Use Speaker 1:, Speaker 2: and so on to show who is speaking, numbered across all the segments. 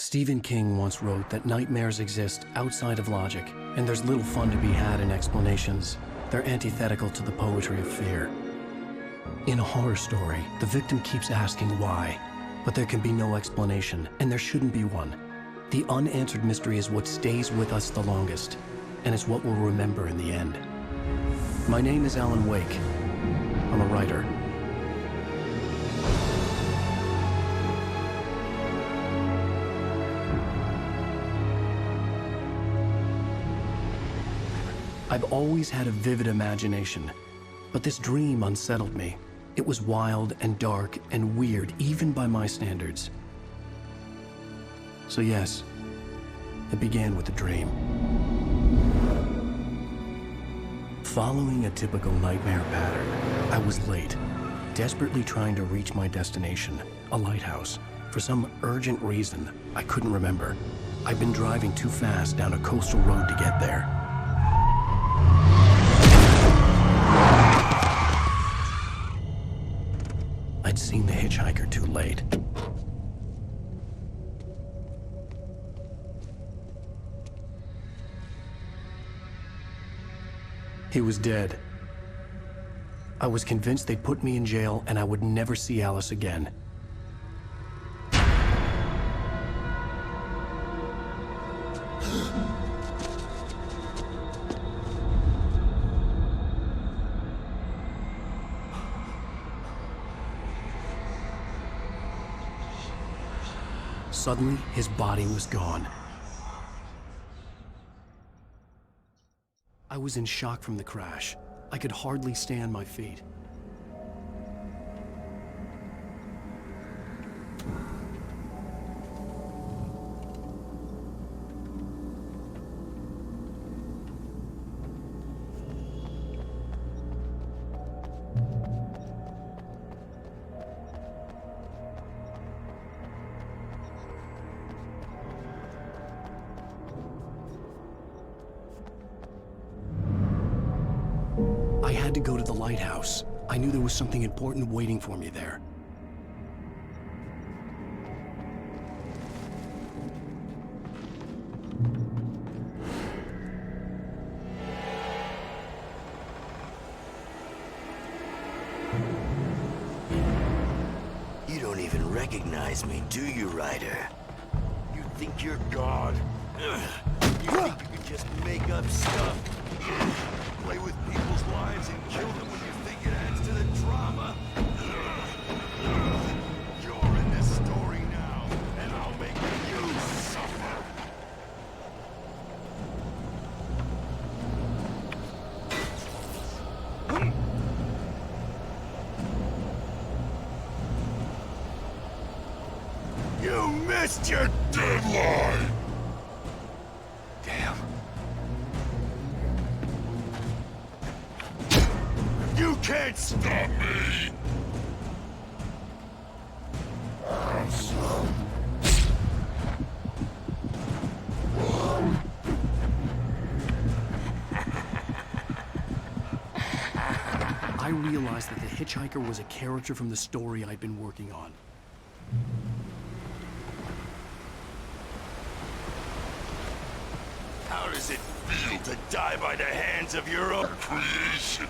Speaker 1: Stephen King once wrote that nightmares exist outside of logic, and there's little fun to be had in explanations. They're antithetical to the poetry of fear. In a horror story, the victim keeps asking why, but there can be no explanation, and there shouldn't be one. The unanswered mystery is what stays with us the longest, and it's what we'll remember in the end. My name is Alan Wake. I'm a writer. I've always had a vivid imagination, but this dream unsettled me. It was wild and dark and weird, even by my standards. So yes, it began with a dream. Following a typical nightmare pattern, I was late, desperately trying to reach my destination, a lighthouse. For some urgent reason, I couldn't remember. I'd been driving too fast down a coastal road to get there. I'd seen the hitchhiker too late. He was dead. I was convinced they'd put me in jail and I would never see Alice again. Suddenly, his body was gone. I was in shock from the crash. I could hardly stay on my feet. I had to go to the lighthouse. I knew there was something important waiting for me there.
Speaker 2: You don't even recognize me, do you, Ryder? You think you're God? You think you can just make up stuff? Play with people's lives and kill them when you think it adds to the drama? You're in this story now, and I'll make you suffer. You missed your deadline! Damn. You can't stop me!
Speaker 1: I realized that the hitchhiker was a character from the story I'd been working on.
Speaker 2: How does it feel to die by the hands of your own creation?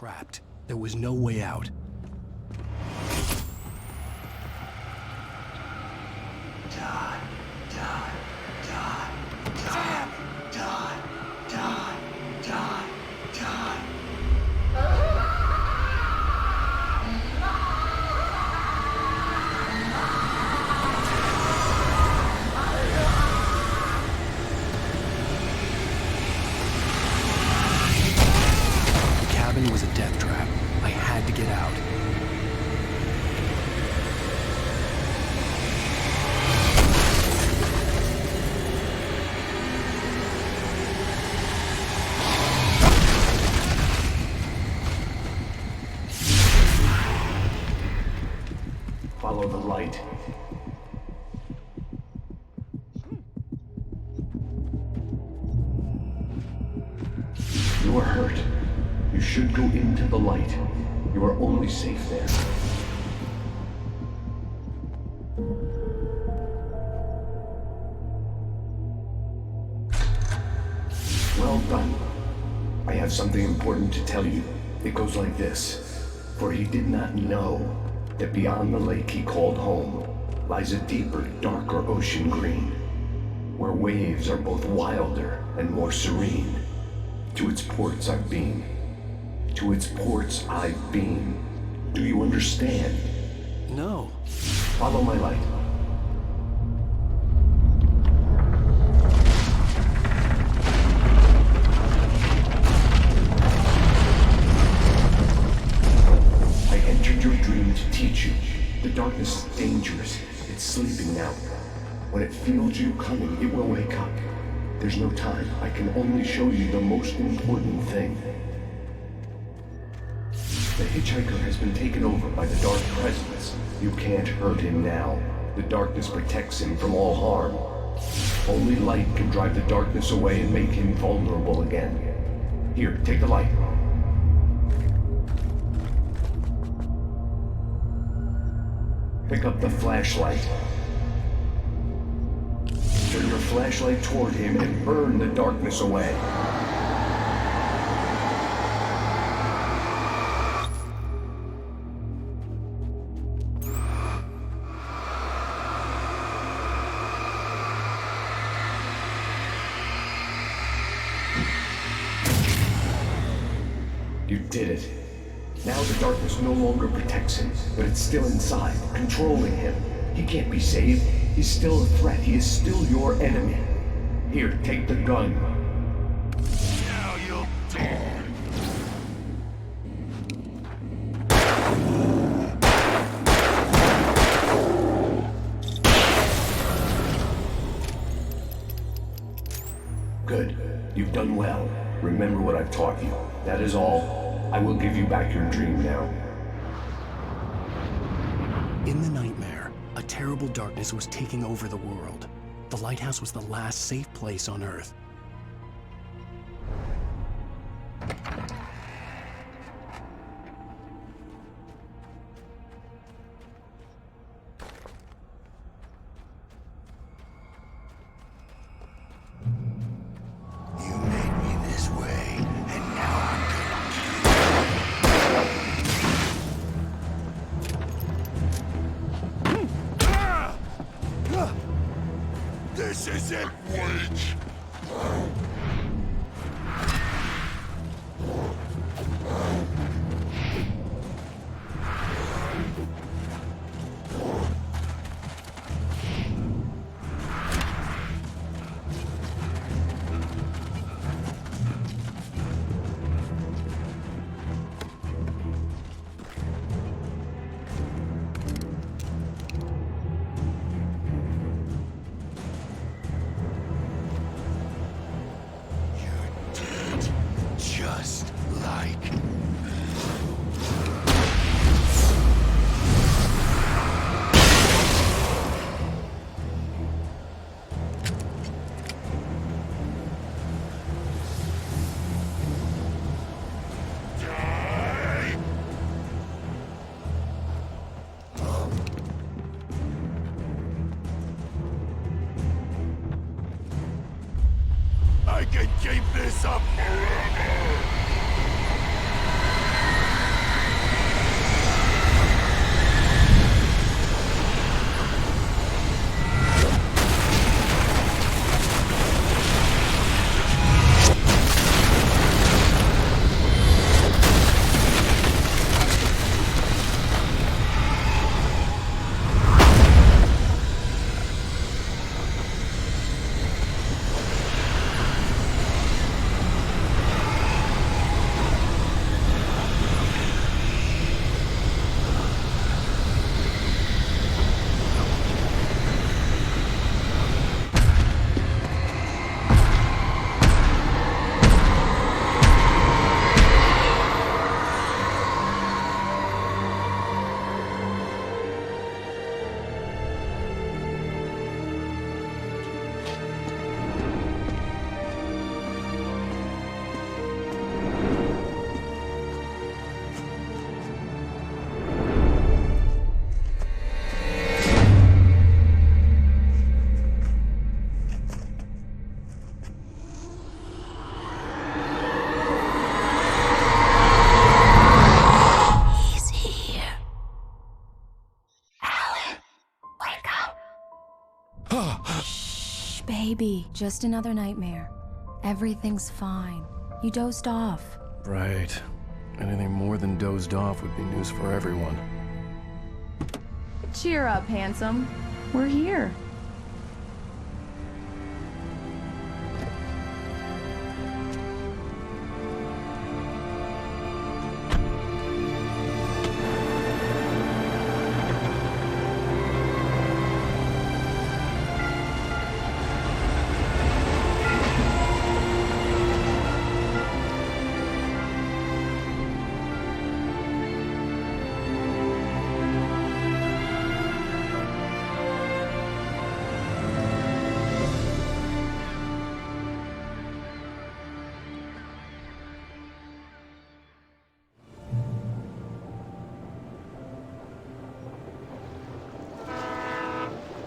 Speaker 1: trapped. There was no way out.
Speaker 2: Die, die, die, die, die, die, die, die.
Speaker 1: The cabin was a death trap. I had to get out.
Speaker 3: Follow the light. You are hurt. You should go into the light. You are only safe there. Well done. I have something important to tell you. It goes like this. For he did not know that beyond the lake he called home lies a deeper, darker ocean green, where waves are both wilder and more serene. To its ports I've been. To its ports I've been. Do you understand?
Speaker 1: No.
Speaker 3: Follow my light. I entered your dream to teach you. The darkness is dangerous. It's sleeping now. When it feels you coming, it will wake up. There's no time. I can only show you the most important thing. The hitchhiker has been taken over by the dark presence. You can't hurt him now. The darkness protects him from all harm. Only light can drive the darkness away and make him vulnerable again. Here, take the light. Pick up the flashlight. Turn your flashlight toward him and burn the darkness away. You did it. Now the darkness no longer protects him, but it's still inside, controlling him. He can't be saved. He's still a threat. He is still your enemy. Here, take the gun.
Speaker 2: Now you'll die.
Speaker 3: Good. You've done well. Remember what I've taught you. That is all. I will give you back your dream now.
Speaker 1: In the nightmare, a terrible darkness was taking over the world. The lighthouse was the last safe place on Earth.
Speaker 2: You made me this way, and now I'm gonna kill you. This isn't wage. Just like die. I can keep this up forever.
Speaker 4: Just another nightmare. Everything's fine. You dozed off.
Speaker 1: Right. Anything more than dozed off would be news for everyone.
Speaker 5: Cheer up, handsome. We're here.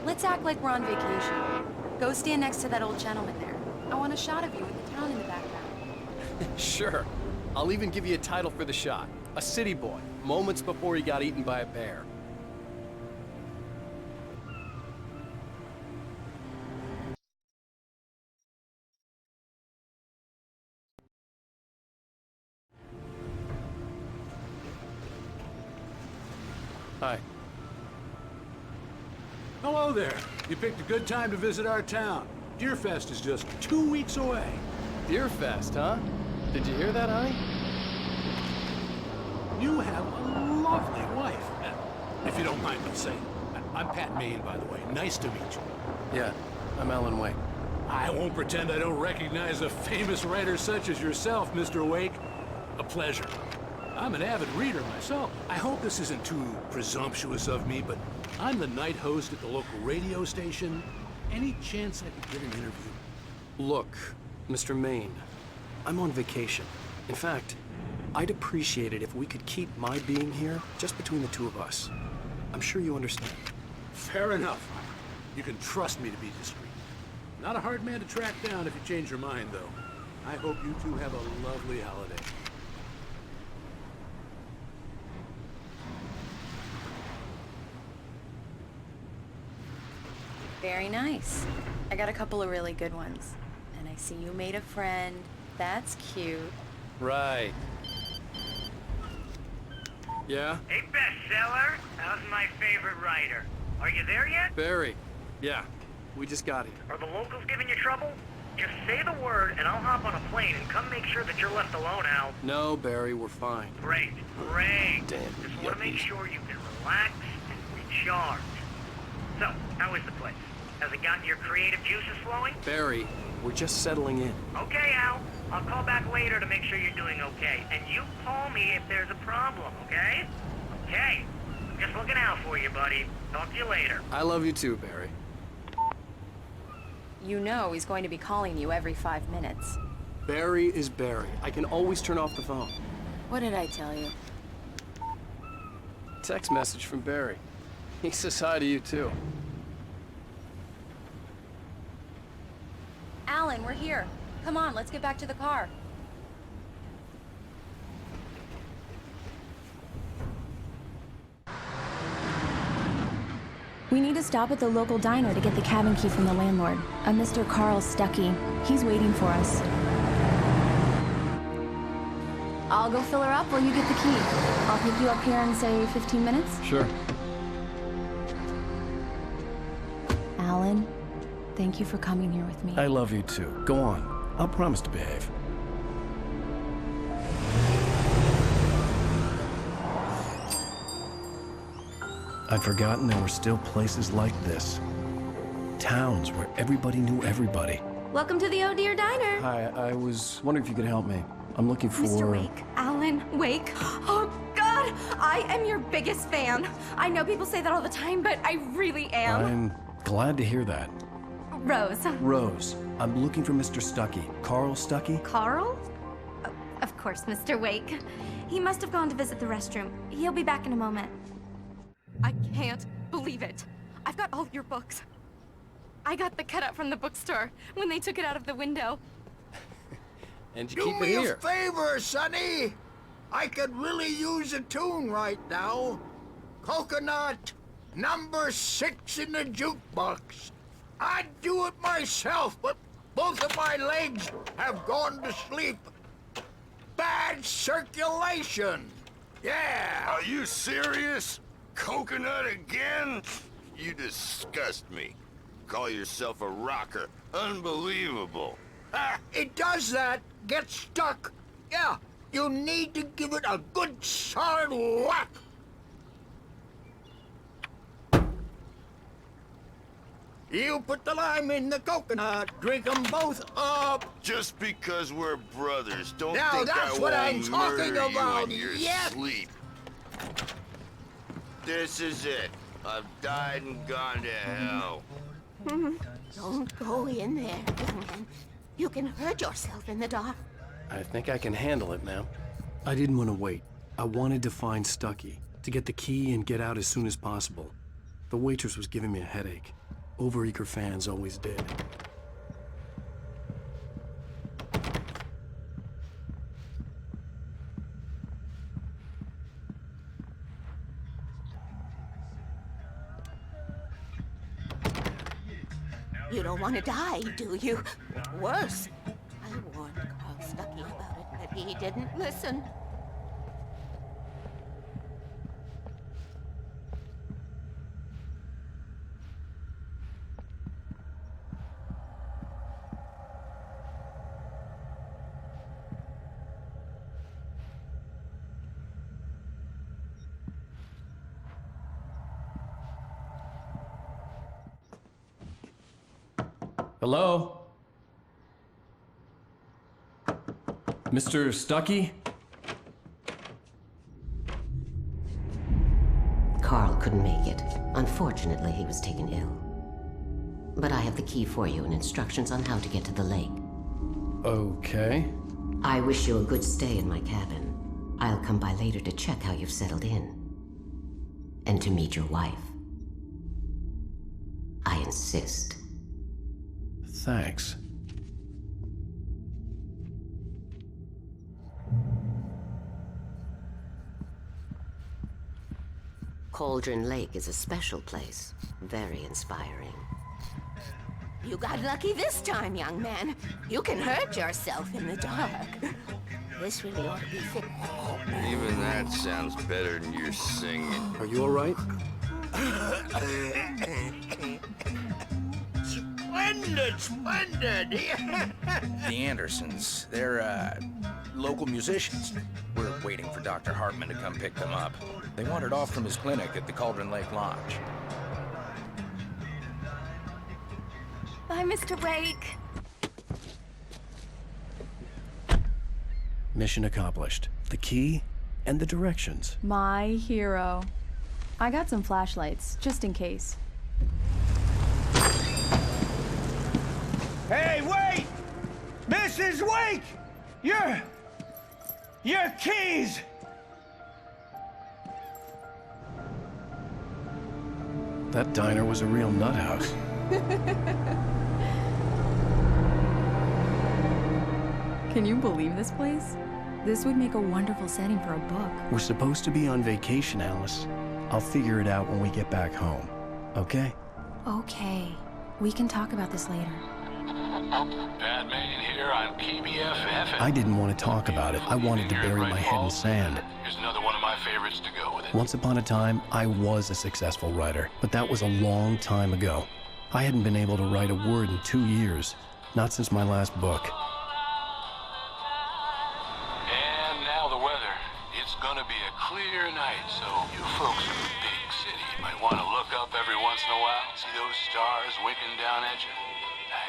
Speaker 4: Let's act like we're on vacation. Go stand next to that old gentleman there. I want a shot of you with the town in the background.
Speaker 1: Sure. I'll even give you a title for the shot. A city boy, moments before he got eaten by a bear. Hi.
Speaker 6: Hello there. You picked a good time to visit our town. Deerfest is just 2 weeks away.
Speaker 1: Deerfest, huh? Did you hear that, honey?
Speaker 6: You have a lovely wife. If you don't mind me saying. I'm Pat Maine, by the way. Nice to meet you.
Speaker 1: Yeah, I'm Alan Wake.
Speaker 6: I won't pretend I don't recognize a famous writer such as yourself, Mr. Wake. A pleasure. I'm an avid reader myself. I hope this isn't too presumptuous of me, but I'm the night host at the local radio station. Any chance I could get an interview?
Speaker 1: Look, Mr. Maine, I'm on vacation. In fact, I'd appreciate it if we could keep my being here just between the two of us. I'm sure you understand.
Speaker 6: Fair enough. You can trust me to be discreet. Not a hard man to track down if you change your mind, though. I hope you two have a lovely holiday.
Speaker 4: Very nice. I got a couple of really good ones. And I see you made a friend. That's cute.
Speaker 1: Right. Yeah?
Speaker 7: Hey, bestseller. How's my favorite writer? Are you there yet?
Speaker 1: Barry. Yeah, we just got here.
Speaker 7: Are the locals giving you trouble? Just say the word and I'll hop on a plane and come make sure that you're left alone, Al.
Speaker 1: No, Barry, we're fine.
Speaker 7: Great, great.
Speaker 1: Damn
Speaker 7: Just want to make
Speaker 1: yuppies.
Speaker 7: sure you can relax and recharge. So, how is the place? Has it gotten your creative juices flowing?
Speaker 1: Barry, we're just settling in.
Speaker 7: Okay, Al. I'll call back later to make sure you're doing okay. And you call me if there's a problem, okay? Okay. Just looking out for you, buddy. Talk to you later.
Speaker 1: I love you too, Barry.
Speaker 4: You know he's going to be calling you every 5 minutes.
Speaker 1: Barry is Barry. I can always turn off the phone.
Speaker 4: What did I tell you?
Speaker 1: Text message from Barry. He says hi to you too.
Speaker 4: Alan, we're here. Come on, let's get back to the car. We need to stop at the local diner to get the cabin key from the landlord, a Mr. Carl Stuckey. He's waiting for us. I'll go fill her up while you get the key. I'll pick you up here in, say, 15 minutes.
Speaker 1: Sure.
Speaker 4: Alan, thank you for coming here with me.
Speaker 1: I love you too. Go on. I'll promise to behave. I'd forgotten there were still places like this. Towns where everybody knew everybody.
Speaker 8: Welcome to the Oh Dear Diner.
Speaker 1: Hi, I was wondering if you could help me. I'm looking for...
Speaker 8: Mr. Wake. Alan Wake. Oh, God! I am your biggest fan. I know people say that all the time, but I really am.
Speaker 1: I'm glad to hear that.
Speaker 8: Rose.
Speaker 1: Rose, I'm looking for Mr. Stuckey. Carl Stuckey?
Speaker 8: Carl? Oh, of course, Mr. Wake. He must have gone to visit the restroom. He'll be back in a moment. I can't believe it. I've got all your books. I got the cutout from the bookstore when they took it out of the window.
Speaker 1: And you
Speaker 9: Do
Speaker 1: keep it
Speaker 9: me a
Speaker 1: here.
Speaker 9: favor, Sonny. I could really use a tune right now. Coconut, number 6 in the jukebox. I'd do it myself, but Both of my legs have gone to sleep. Bad circulation. Yeah.
Speaker 2: Are you serious? Coconut again? You disgust me. Call yourself a rocker. Unbelievable.
Speaker 9: It does that. Get stuck. Yeah, you need to give it a good solid whack. You put the lime in the coconut. Drink them both up.
Speaker 2: Just because we're brothers, don't
Speaker 9: Now
Speaker 2: think
Speaker 9: that's
Speaker 2: I
Speaker 9: what
Speaker 2: won't
Speaker 9: I'm talking
Speaker 2: murder
Speaker 9: about.
Speaker 2: you in your
Speaker 9: Yep.
Speaker 2: sleep. This is it. I've died and gone to hell.
Speaker 10: Don't go in there, young man. You can hurt yourself in the dark.
Speaker 1: I think I can handle it now. I didn't want to wait. I wanted to find Stucky, to get the key and get out as soon as possible. The waitress was giving me a headache. Overeager fans always did.
Speaker 10: You don't want to die, do you? Worse. I warned Carl Stucky about it, but he didn't listen.
Speaker 1: Hello? Mr. Stucky?
Speaker 11: Carl couldn't make it. Unfortunately, he was taken ill. But I have the key for you and instructions on how to get to the lake.
Speaker 1: Okay.
Speaker 11: I wish you a good stay in my cabin. I'll come by later to check how you've settled in. And to meet your wife. I insist.
Speaker 1: Thanks.
Speaker 11: Cauldron Lake is a special place. Very inspiring.
Speaker 10: You got lucky this time, young man. You can hurt yourself in the dark. This really ought to be fixed.
Speaker 2: Even that sounds better than your singing.
Speaker 1: Are you all right?
Speaker 9: Splendid, splendid.
Speaker 12: The Andersons, they're, local musicians. We're waiting for Dr. Hartman to come pick them up. They wandered off from his clinic at the Cauldron Lake Lodge.
Speaker 8: Bye, Mr. Wake.
Speaker 1: Mission accomplished. The key and the directions.
Speaker 5: My hero. I got some flashlights, just in case.
Speaker 9: Hey, wait! Mrs. Wake! Your keys!
Speaker 1: That diner was a real nut house.
Speaker 5: Can you believe this place? This would make a wonderful setting for a book.
Speaker 1: We're supposed to be on vacation, Alice. I'll figure it out when we get back home. Okay?
Speaker 4: Okay. We can talk about this later.
Speaker 6: Batman here on KBFF.
Speaker 1: I didn't want to talk about it. I wanted to bury my head in sand.
Speaker 6: Here's another one of my favorites to go with it.
Speaker 1: Once upon a time, I was a successful writer, but that was a long time ago. I hadn't been able to write a word in 2 years, not since my last book.
Speaker 6: And now the weather. It's gonna be a clear night, so you folks in the big city might want to look up every once in a while, see those stars winking down at you.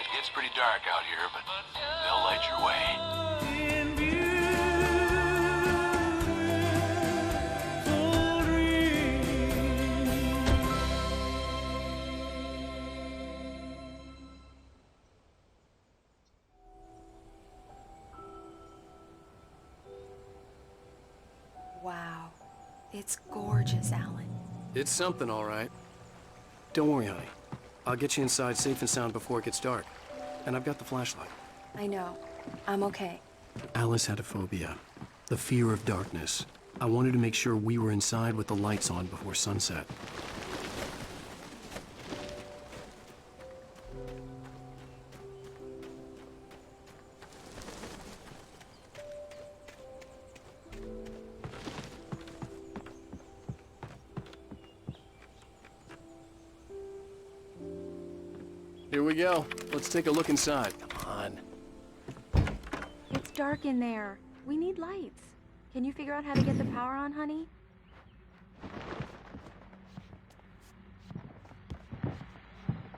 Speaker 6: It gets pretty dark out here, but they'll light your way.
Speaker 4: Wow. It's gorgeous, Alan.
Speaker 1: It's something, all right. Don't worry, honey. I'll get you inside safe and sound before it gets dark. And I've got the flashlight.
Speaker 4: I know. I'm okay.
Speaker 1: Alice had a phobia. The fear of darkness. I wanted to make sure we were inside with the lights on before sunset. Here we go. Let's take a look inside. Come on.
Speaker 5: It's dark in there. We need lights. Can you figure out how to get the power on, honey?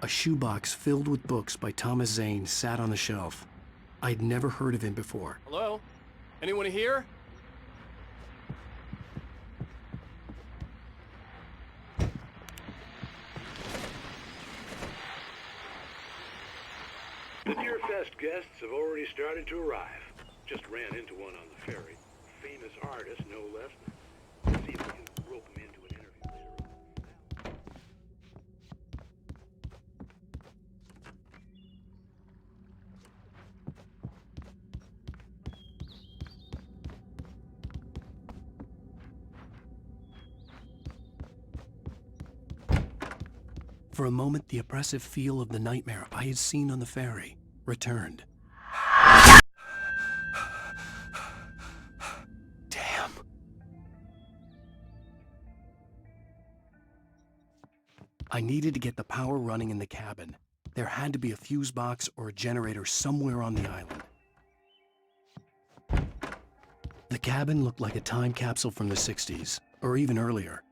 Speaker 1: A shoebox filled with books by Thomas Zane sat on the shelf. I'd never heard of him before. Hello? Anyone here?
Speaker 6: The Deer Fest guests have already started to arrive. Just ran into one on the ferry. Famous artist, no less. Let's see if we can rope him into an interview later on.
Speaker 1: For a moment, the oppressive feel of the nightmare I had seen on the ferry returned. Damn. I needed to get the power running in the cabin. There had to be a fuse box or a generator somewhere on the island. The cabin looked like a time capsule from the 60s, or even earlier.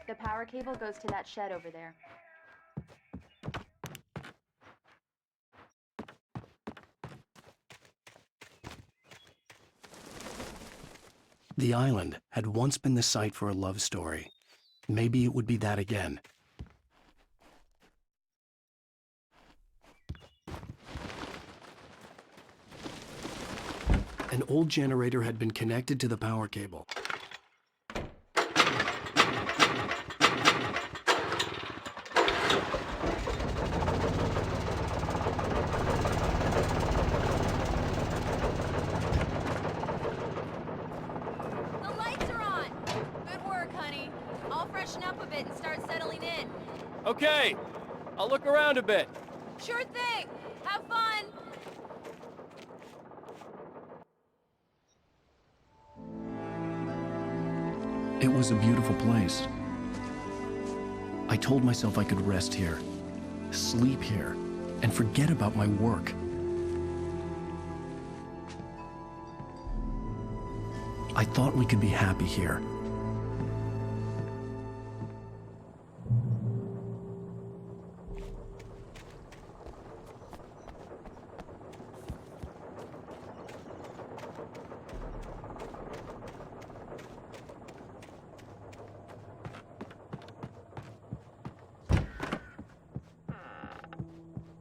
Speaker 4: The power cable goes to that shed over there.
Speaker 1: The island had once been the site for a love story. Maybe it would be that again. An old generator had been connected to the power cable.
Speaker 13: Okay, I'll look around a bit.
Speaker 4: Sure thing. Have fun.
Speaker 1: It was a beautiful place. I told myself I could rest here, sleep here, and forget about my work. I thought we could be happy here.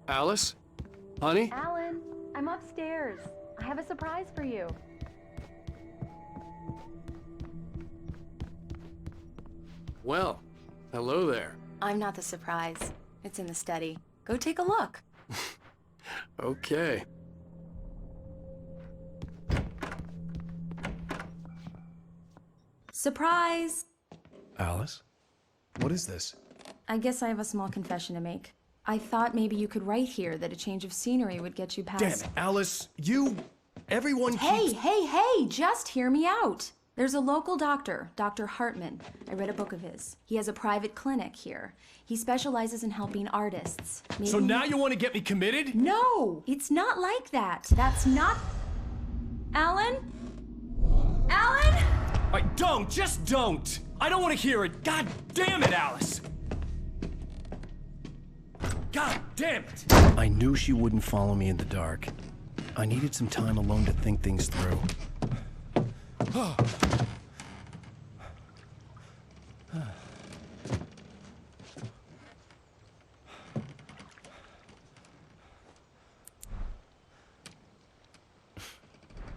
Speaker 1: Alice? Honey?
Speaker 4: Alan, I'm upstairs. I have a surprise for you.
Speaker 1: Well, hello there.
Speaker 4: I'm not the surprise. It's in the study. Go take a look.
Speaker 1: Okay.
Speaker 5: Surprise!
Speaker 1: Alice? What is this?
Speaker 5: I guess I have a small confession to make. I thought maybe you could write here that a change of scenery would get you past—
Speaker 1: Damn it, Alice! Everyone keeps—
Speaker 5: Hey, just hear me out! There's a local doctor, Dr. Hartman. I read a book of his. He has a private clinic here. He specializes in helping artists.
Speaker 1: So now you want to get me committed?
Speaker 5: No! It's not like that. That's not— Alan? Alan?
Speaker 1: Just don't! I don't want to hear it! God damn it, Alice! God damn it! I knew she wouldn't follow me in the dark. I needed some time alone to think things through.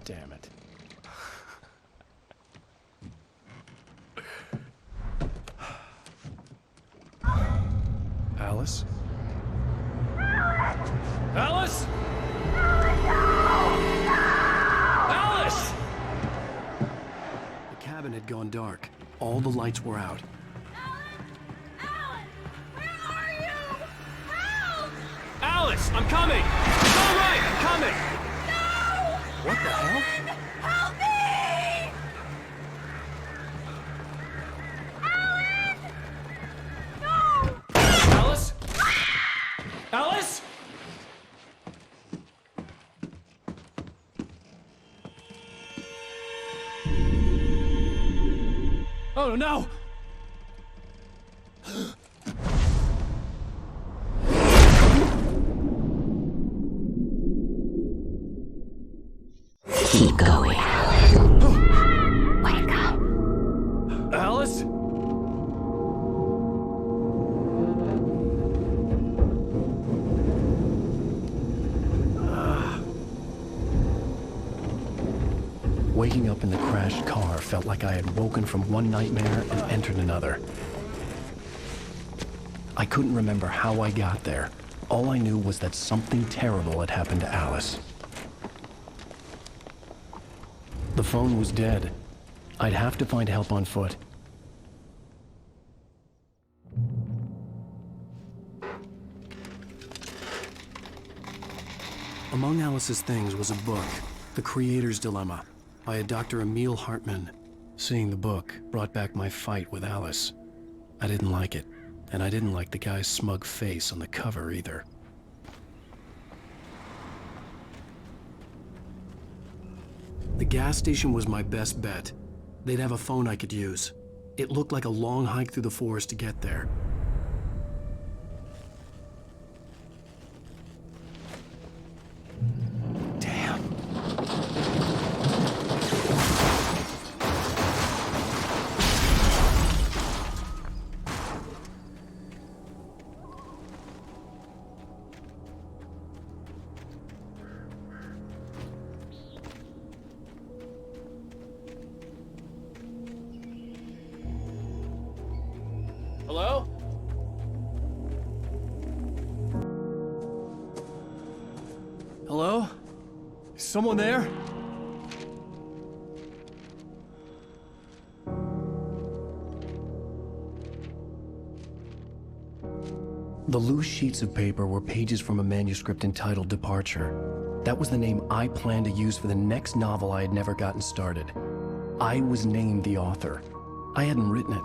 Speaker 1: Damn it. Alice?
Speaker 13: Alice! Alice!
Speaker 1: The cabin had gone dark. All the lights were out.
Speaker 13: Alice, I'm coming! It's all right, I'm coming!
Speaker 10: No!
Speaker 1: What the hell?
Speaker 10: Help me! Alan! No!
Speaker 13: Alice? Alice? Oh no!
Speaker 11: Keep going.
Speaker 10: Wake up!
Speaker 13: Alice?
Speaker 1: Waking up in the crashed car felt like I had woken from one nightmare and entered another. I couldn't remember how I got there. All I knew was that something terrible had happened to Alice. The phone was dead. I'd have to find help on foot. Among Alice's things was a book, The Creator's Dilemma, by a Dr. Emil Hartman. Seeing the book brought back my fight with Alice. I didn't like it, and I didn't like the guy's smug face on the cover either. The gas station was my best bet. They'd have a phone I could use. It looked like a long hike through the forest to get there. Damn.
Speaker 13: Hello?
Speaker 1: Hello? Is someone there? The loose sheets of paper were pages from a manuscript entitled Departure. That was the name I planned to use for the next novel I had never gotten started. I was named the author. I hadn't written it.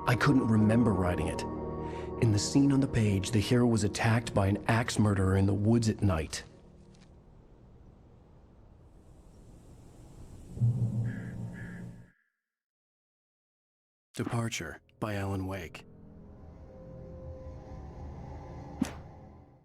Speaker 1: I couldn't remember writing it. In the scene on the page, the hero was attacked by an axe murderer in the woods at night. Departure by Alan Wake.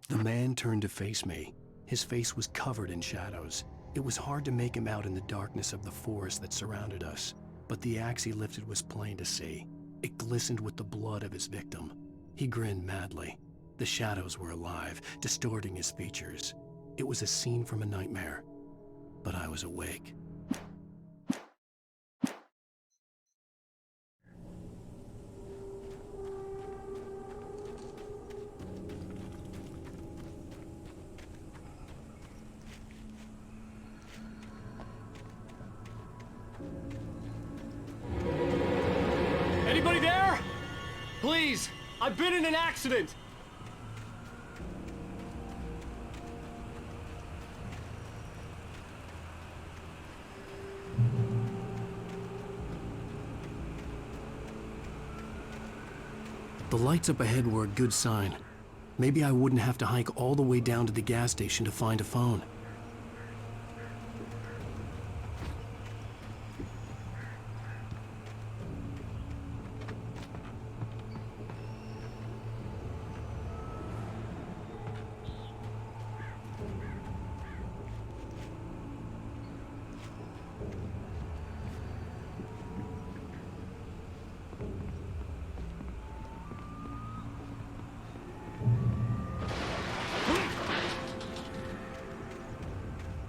Speaker 1: The man turned to face me. His face was covered in shadows. It was hard to make him out in the darkness of the forest that surrounded us, but the axe he lifted was plain to see. It glistened with the blood of his victim. He grinned madly. The shadows were alive, distorting his features. It was a scene from a nightmare, but I was awake.
Speaker 13: Anybody there? Please, I've been in an accident.
Speaker 1: The lights up ahead were a good sign. Maybe I wouldn't have to hike all the way down to the gas station to find a phone.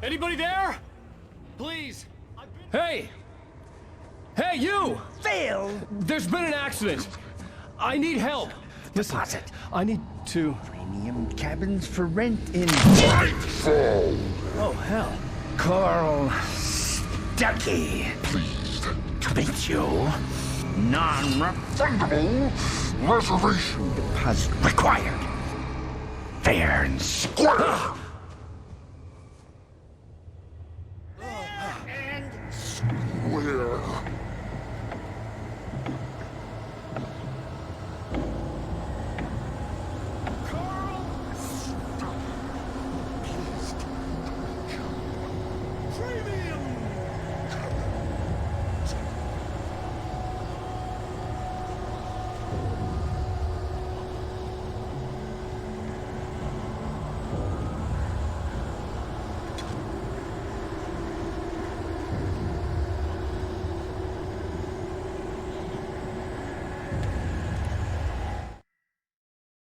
Speaker 13: Anybody there? Please. Hey! Hey, you!
Speaker 9: Phil!
Speaker 13: There's been an accident. I need help.
Speaker 9: Deposit.
Speaker 1: I need to...
Speaker 14: titanium cabins for rent in Nightfall.
Speaker 6: Oh, hell.
Speaker 14: Carl Stuckey. Pleased to meet you. Non-refundable reservation deposit required. Fair and square. And square.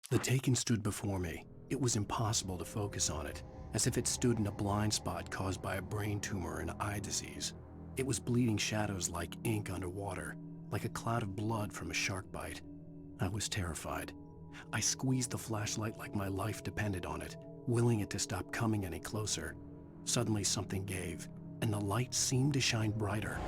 Speaker 1: The Taken stood before me. It was impossible to focus on it, as if it stood in a blind spot caused by a brain tumor and eye disease. It was bleeding shadows like ink underwater, like a cloud of blood from a shark bite. I was terrified. I squeezed the flashlight like my life depended on it, willing it to stop coming any closer. Suddenly something gave, and the light seemed to shine brighter.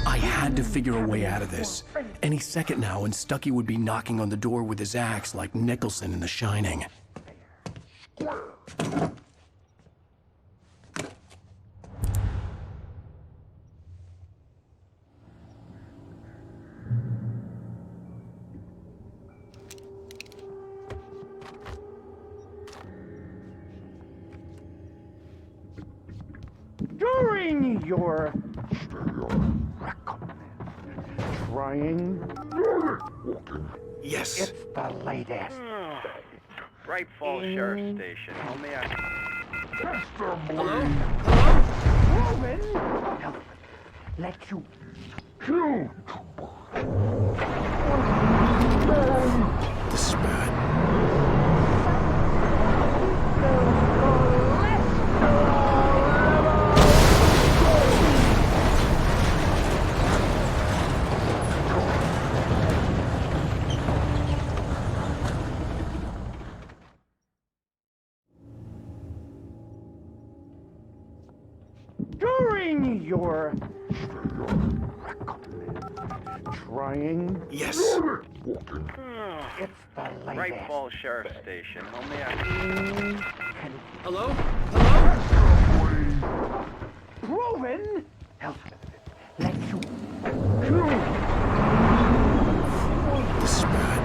Speaker 1: I had to figure a way out of this. Any second now, and Stuckey would be knocking on the door with his axe like Nicholson in The Shining.
Speaker 14: During your trying.
Speaker 1: Yes.
Speaker 14: It's the latest.
Speaker 15: Bright Falls Sheriff Station. How may I?
Speaker 14: Hello? Hello? Let you kill.
Speaker 1: This is bad.
Speaker 14: During your trying.
Speaker 1: Yes.
Speaker 14: It's the latest.
Speaker 15: Bright Falls Sheriff Station. How may I?
Speaker 13: Hello?
Speaker 14: Proven. Let you kill.
Speaker 1: This is bad.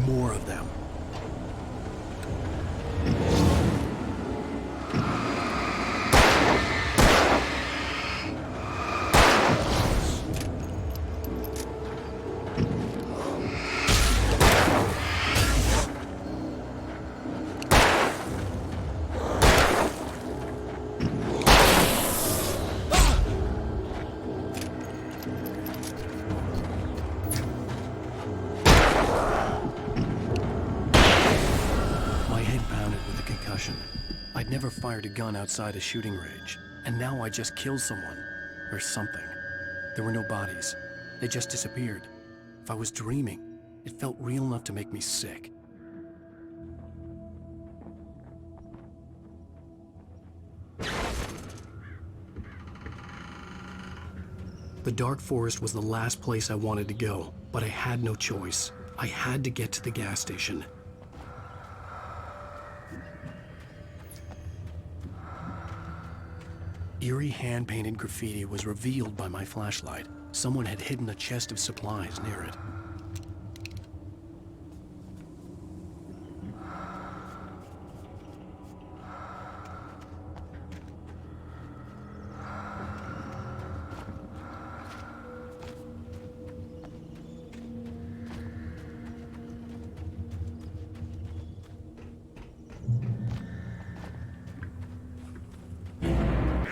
Speaker 1: More of them. I'd never fired a gun outside a shooting range, and now I just killed someone. or something. There were no bodies. They just disappeared. If I was dreaming, it felt real enough to make me sick. The dark forest was the last place I wanted to go, but I had no choice. I had to get to the gas station. Eerie hand-painted graffiti was revealed by my flashlight. Someone had hidden a chest of supplies near it.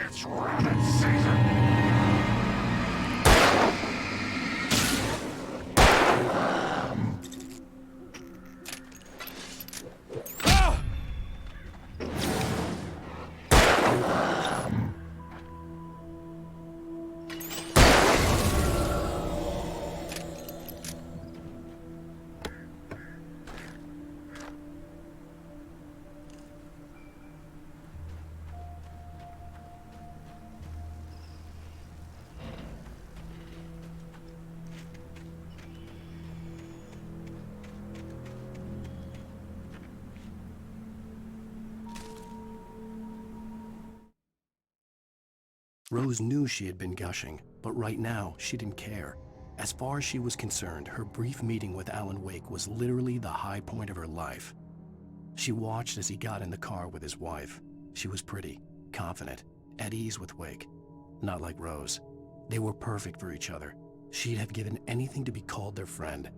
Speaker 9: It's rabbit season!
Speaker 1: Rose knew she had been gushing, but right now, she didn't care. As far as she was concerned, her brief meeting with Alan Wake was literally the high point of her life. She watched as he got in the car with his wife. She was pretty, confident, at ease with Wake. Not like Rose. They were perfect for each other. She'd have given anything to be called their friend.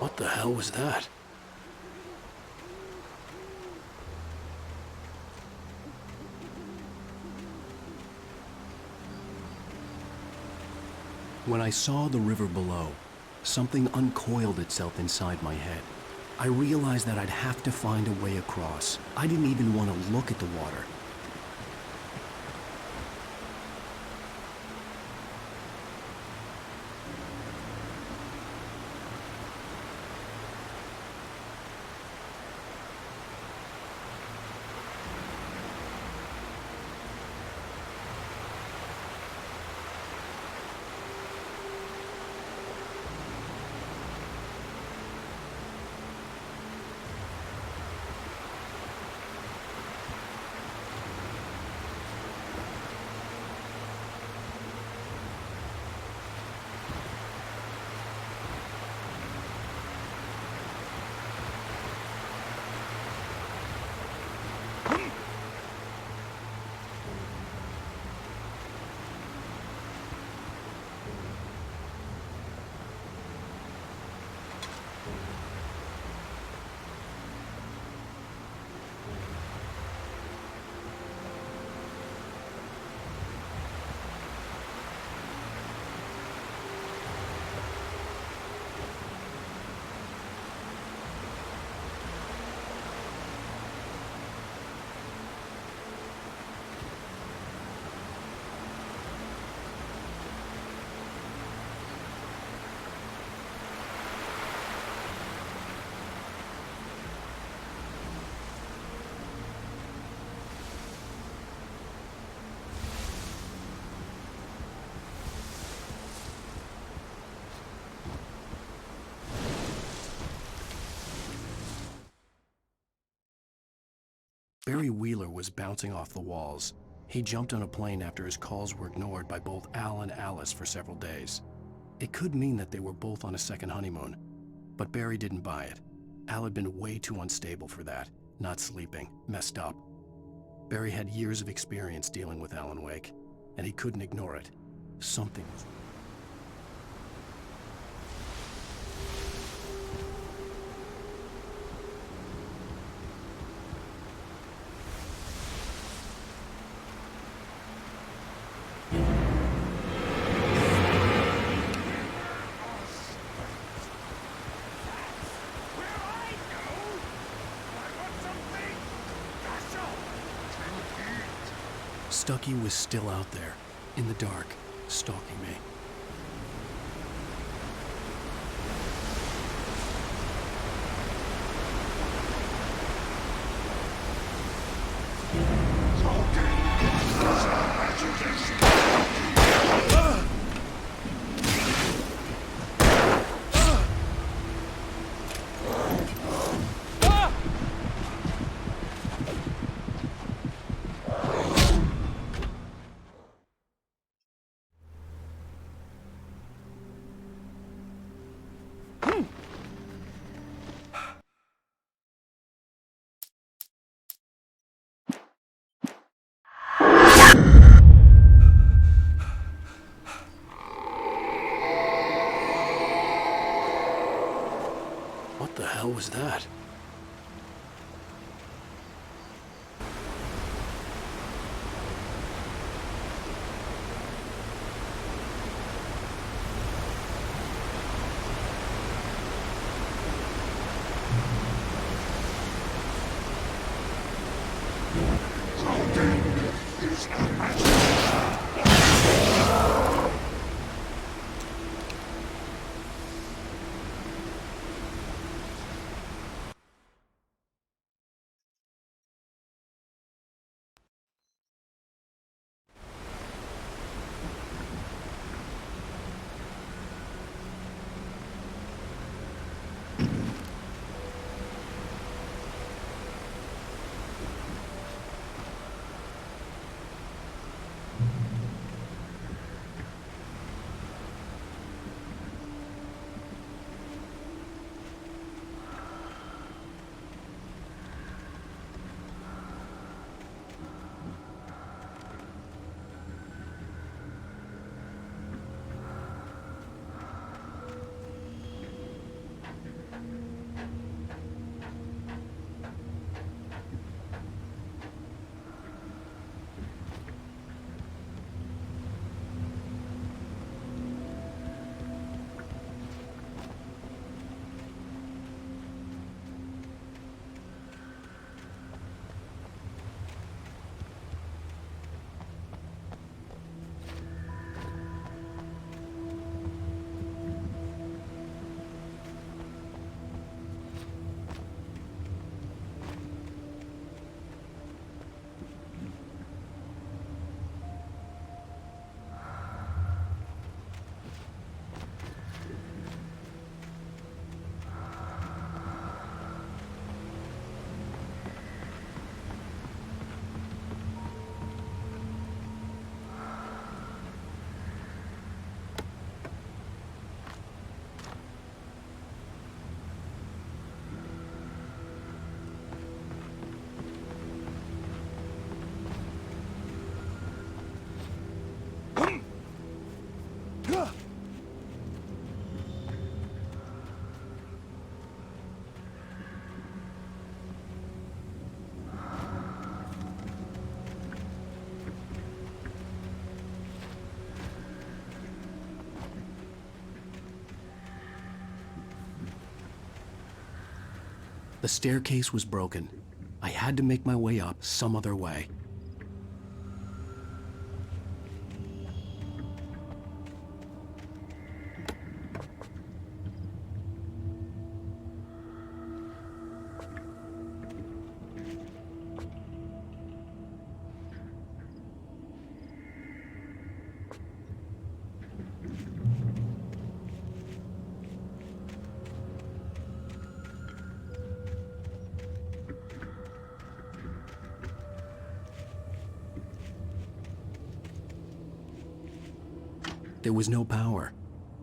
Speaker 1: What the hell was that? When I saw the river below, something uncoiled itself inside my head. I realized that I'd have to find a way across. I didn't even want to look at the water. Barry Wheeler was bouncing off the walls. He jumped on a plane after his calls were ignored by both Al and Alice for several days. It could mean that they were both on a second honeymoon, but Barry didn't buy it. Al had been way too unstable for that. Not sleeping, messed up. Barry had years of experience dealing with Alan Wake, and he couldn't ignore it. Something was... Stucky was still out there, in the dark, stalking me. What the hell was that? The staircase was broken. I had to make my way up some other way. There was no power.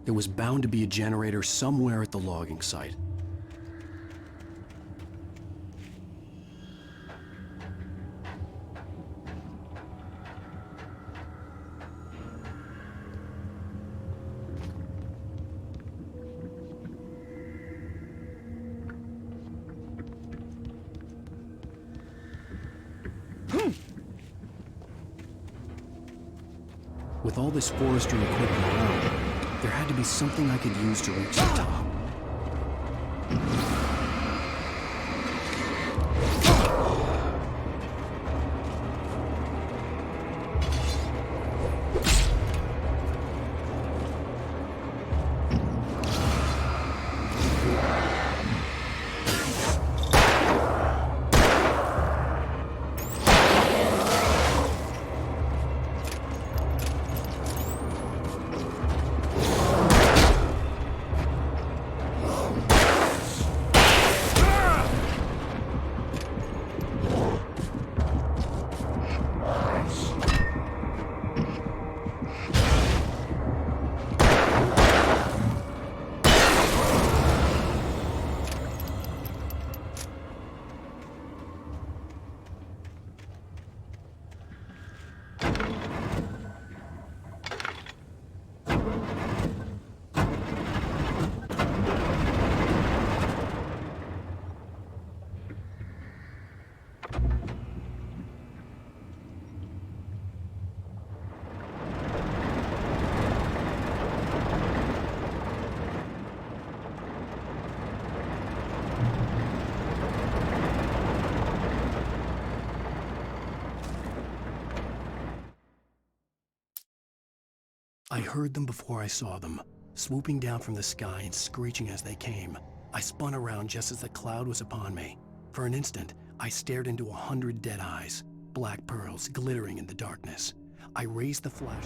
Speaker 1: There was bound to be a generator somewhere at the logging site. With all this forestry equipment around, there had to be something I could use to reach the top. I heard them before I saw them, swooping down from the sky and screeching as they came. I spun around just as the cloud was upon me. For an instant, I stared into 100 dead eyes, black pearls glittering in the darkness. I raised the flash.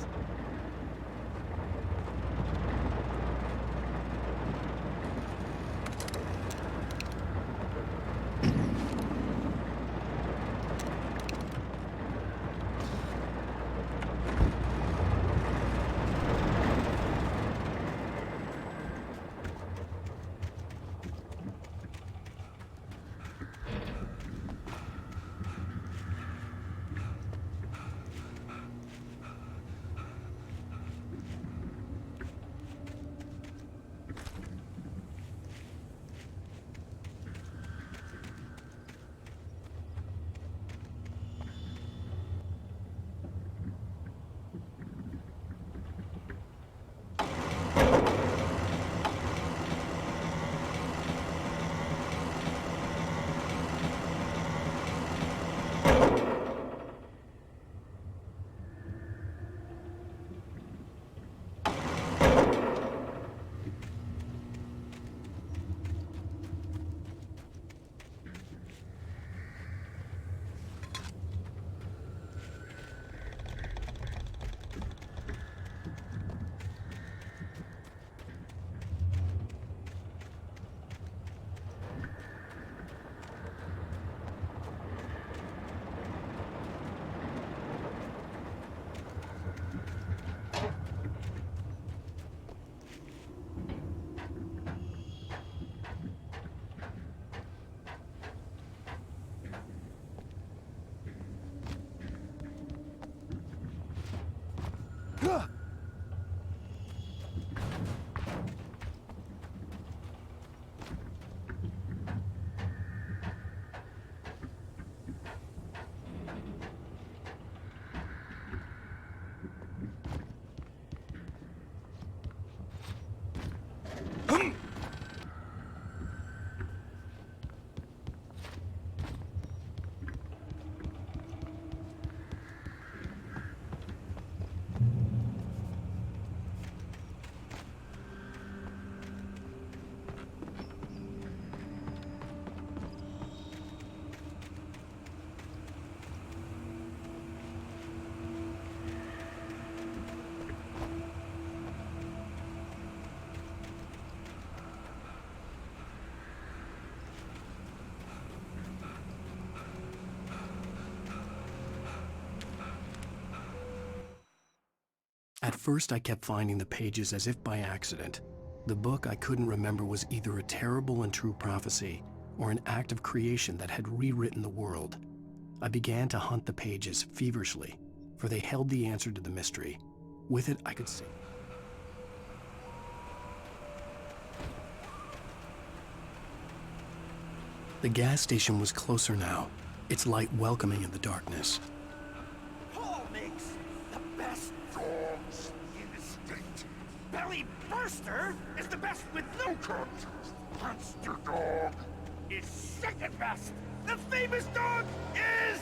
Speaker 1: At first, I kept finding the pages as if by accident. The book I couldn't remember was either a terrible and true prophecy or an act of creation that had rewritten the world. I began to hunt the pages feverishly, for they held the answer to the mystery. With it, I could see. The gas station was closer now, its light welcoming in the darkness.
Speaker 9: Paul makes the best job. Instinct. Belly Burster is the best with no context. Monster Dog is second best. The famous dog is...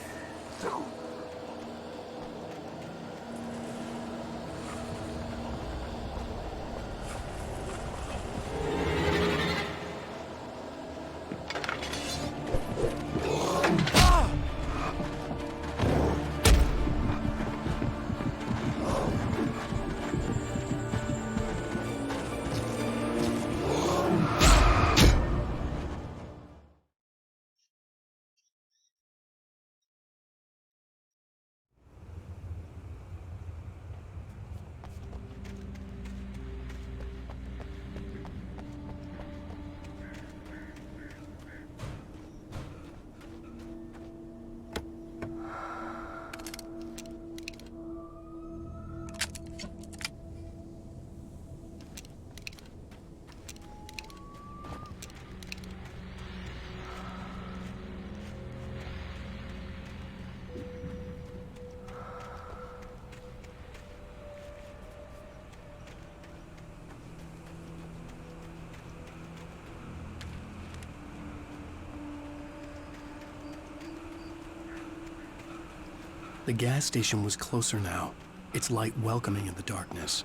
Speaker 1: The gas station was closer now, its light welcoming in the darkness.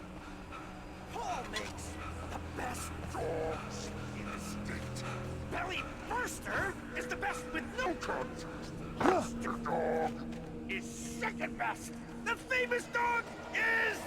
Speaker 9: Paul makes the best dogs. Instinct. Belly Burster is the best with no context. Monster Dog is second best. The famous dog is...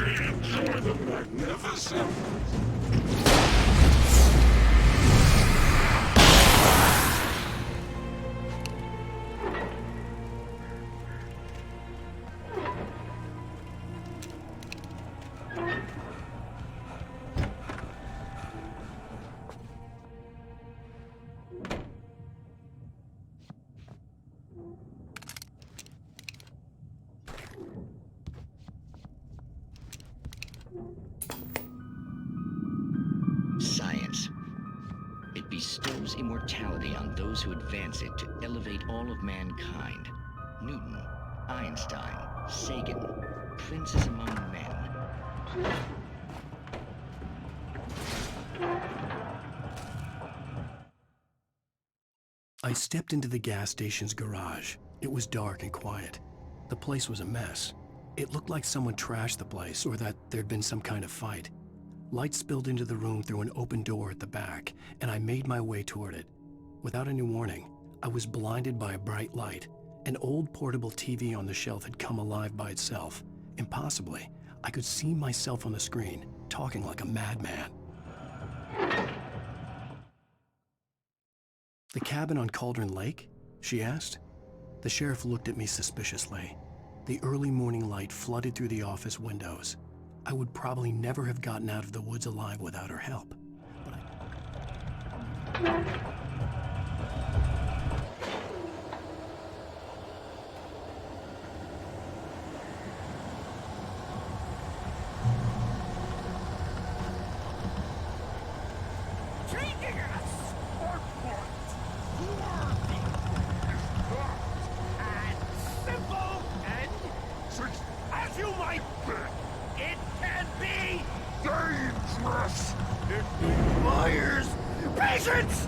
Speaker 9: Enjoy the magnificent.
Speaker 16: Science. It bestows immortality on those who advance it to elevate all of mankind. Newton, Einstein, Sagan, princes among men.
Speaker 1: I stepped into the gas station's garage. It was dark and quiet. The place was a mess. It looked like someone trashed the place or that there'd been some kind of fight. Light spilled into the room through an open door at the back, and I made my way toward it. Without any warning, I was blinded by a bright light. An old portable TV on the shelf had come alive by itself. Impossibly, I could see myself on the screen, talking like a madman. "The cabin on Cauldron Lake?" she asked. The sheriff looked at me suspiciously. The early morning light flooded through the office windows. I would probably never have gotten out of the woods alive without her help.
Speaker 9: Taking us or what? Worthy is not and simple and as you might bet. It can be dangerous. It requires patience.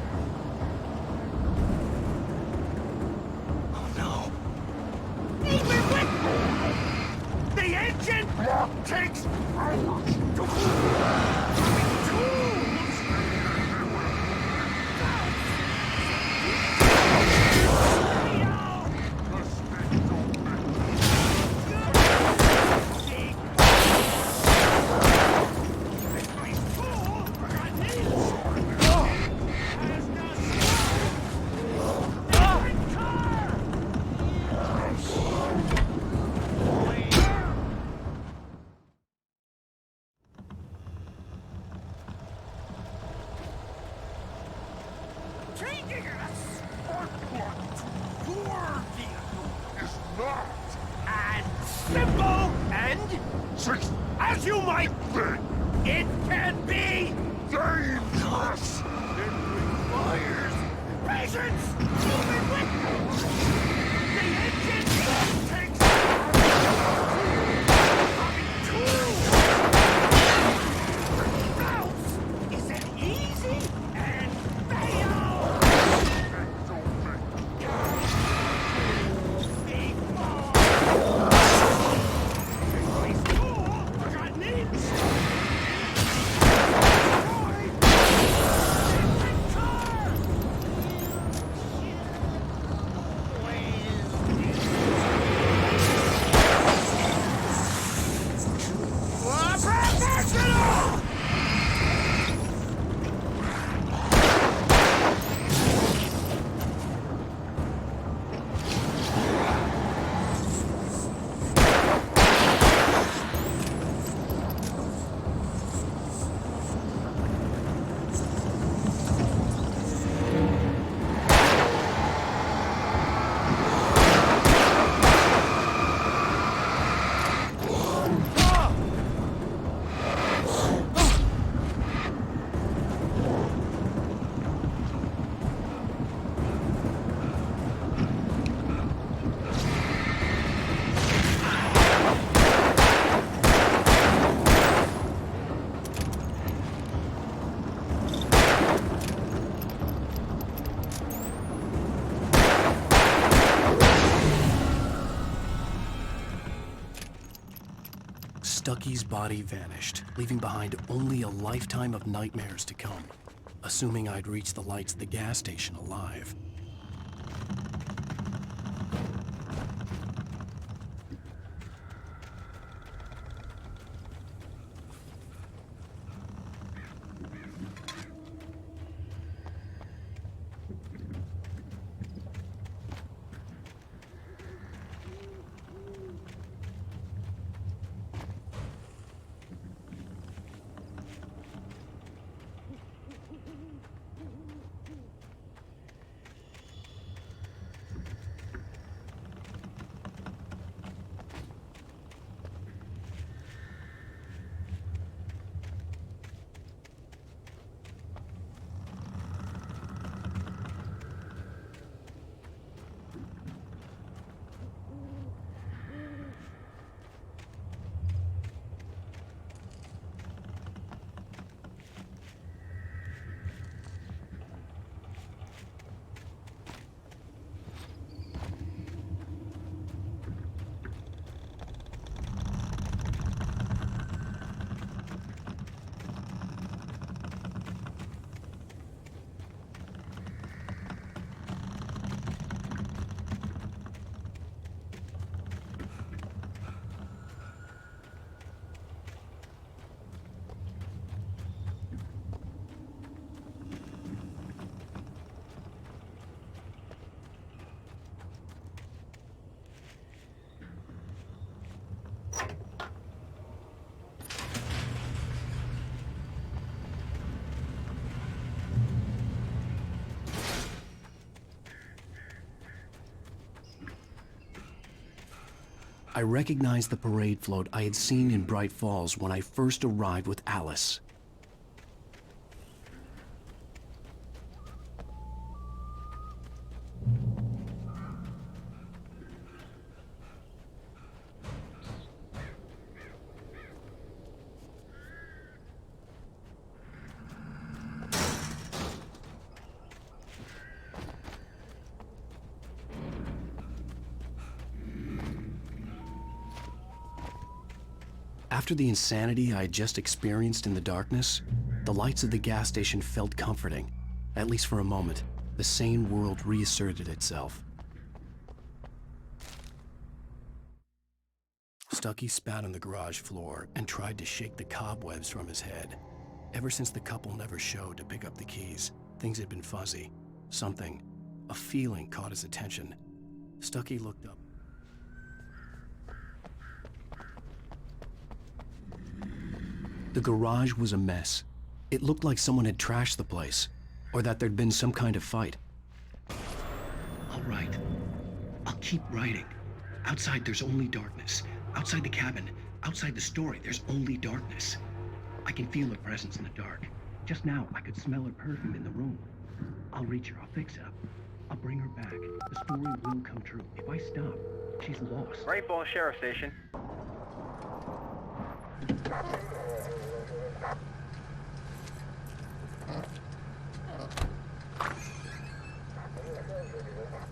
Speaker 9: Oh no! Even with the engine block takes hours to tools. Taking us or what? Your vehicle is not and simple and as you might think. It can be dangerous. It requires patience. Even with the engine takes routes. Is it easy and fail?
Speaker 1: Stucky's body vanished, leaving behind only a lifetime of nightmares to come, assuming I'd reached the lights of the gas station alive. I recognized the parade float I had seen in Bright Falls when I first arrived with Alice. After the insanity I had just experienced in the darkness, the lights of the gas station felt comforting. At least for a moment, the sane world reasserted itself. Stucky spat on the garage floor and tried to shake the cobwebs from his head. Ever since the couple never showed to pick up the keys, things had been fuzzy. Something, a feeling caught his attention. Stucky looked up. The garage was a mess. It looked like someone had trashed the place, or that there'd been some kind of fight.
Speaker 17: All right. I'll keep writing. Outside, there's only darkness. Outside the cabin, outside the story, there's only darkness. I can feel her presence in the dark. Just now, I could smell her perfume in the room. I'll reach her. I'll fix it up. I'll bring her back. The story will come true. If I stop, she's lost.
Speaker 15: Bright Falls Sheriff Station.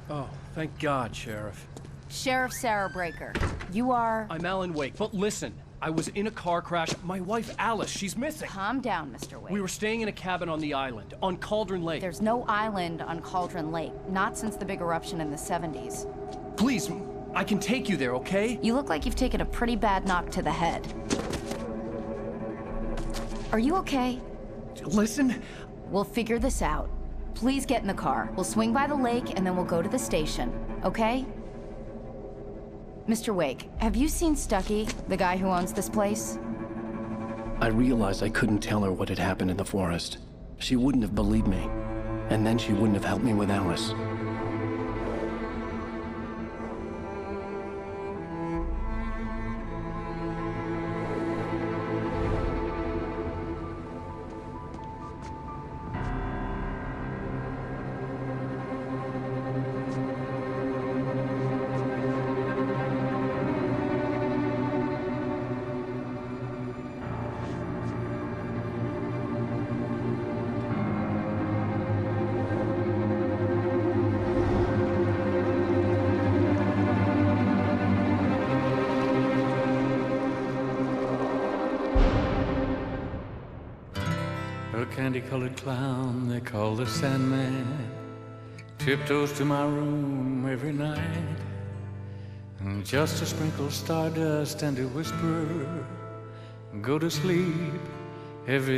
Speaker 1: Oh, thank God, Sheriff.
Speaker 18: Sheriff Sarah Breaker. You are...
Speaker 1: I'm Alan Wake, but listen. I was in a car crash. My wife, Alice, she's missing.
Speaker 18: Calm down, Mr. Wake.
Speaker 1: We were staying in a cabin on the island, on Cauldron Lake.
Speaker 18: There's no island on Cauldron Lake. Not since the big eruption in the 70s.
Speaker 1: Please, I can take you there, okay?
Speaker 18: You look like you've taken a pretty bad knock to the head. Are you okay?
Speaker 1: Listen.
Speaker 18: We'll figure this out. Please get in the car. We'll swing by the lake and then we'll go to the station, okay? Mr. Wake, have you seen Stucky, the guy who owns this place?
Speaker 1: I realized I couldn't tell her what had happened in the forest. She wouldn't have believed me. And then she wouldn't have helped me with Alice.
Speaker 19: A candy-colored clown they call the Sandman tiptoes to my room every night, and just to sprinkle stardust and to whisper, go to sleep, everything